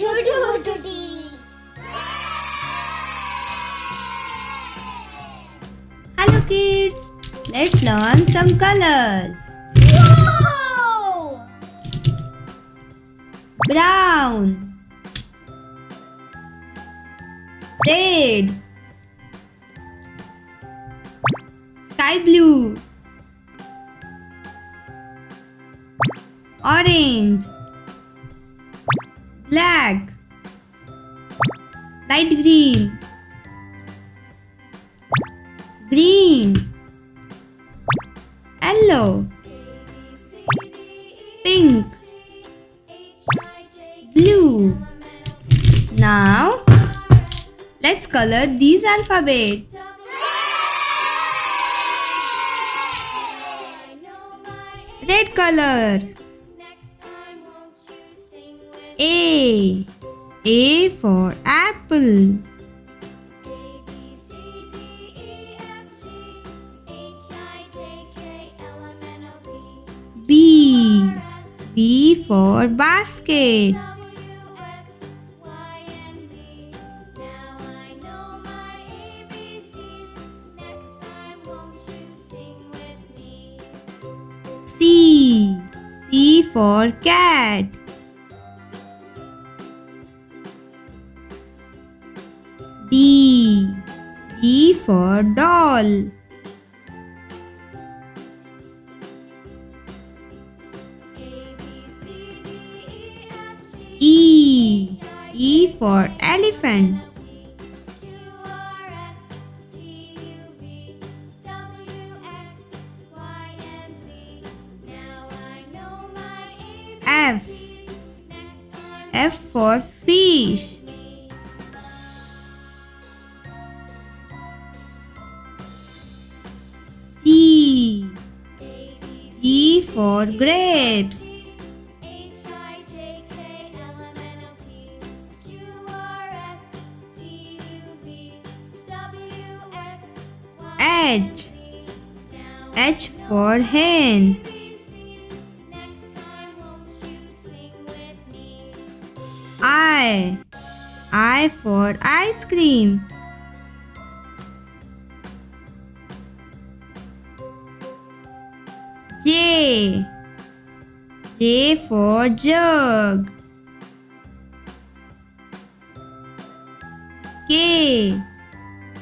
to TV. Hello kids, let's learn some colors. Whoa! Brown, red, sky blue, orange, black, light green, green, yellow, pink, blue. Now, let's color these alphabets. Red color. A. A for apple. B. B for basket. C. C for cat. D. D for doll. E. E for elephant. F. F for fish. G. G for grapes. H. H for hen. I. I for ice cream. J. J for jug. K.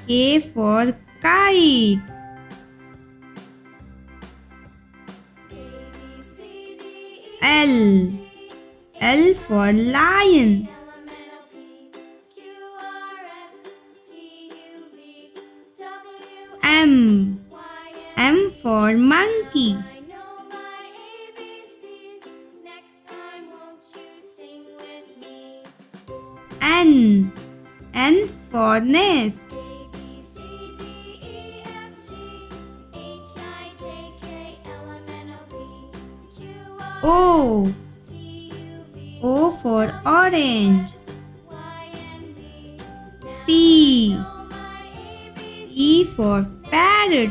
K for kite. L. L for lion. M. M for monkey. N. N for nest. O. O for orange. P. E for parrot.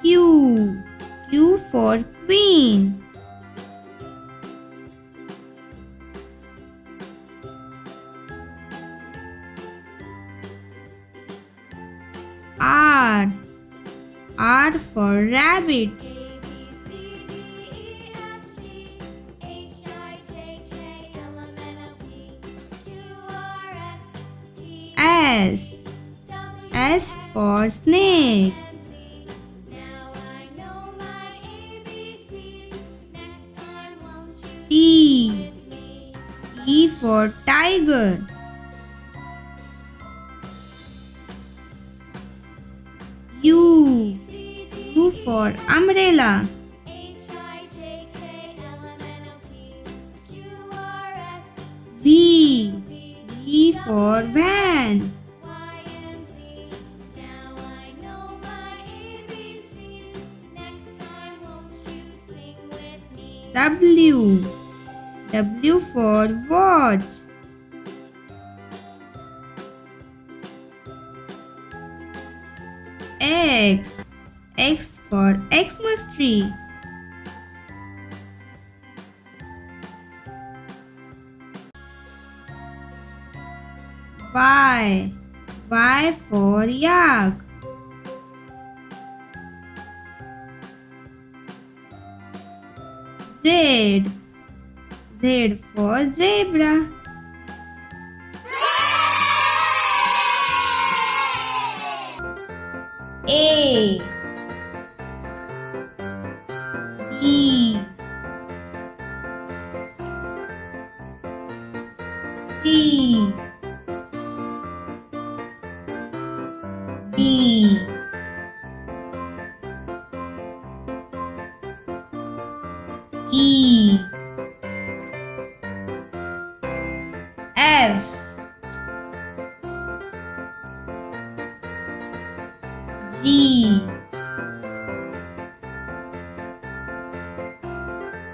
Q. Q for queen. R. R for rabbit. S. S for snake. T. T for tiger. U. U for umbrella. V. V for van. W. W for watch. X. X for Xmas tree. Y. Y for yak. Z. Z for zebra. A. B. C. D. E. F. G.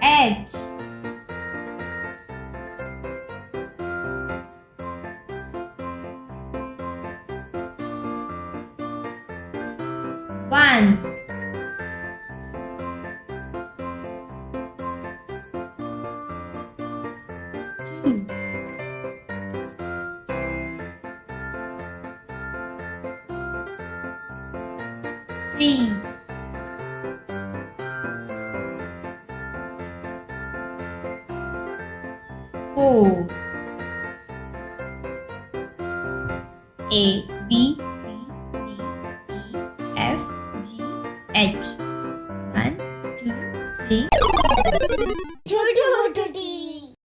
H. One. Two. Three. Four. A, B, C, D, E, F, G, H. 1, 2, 3.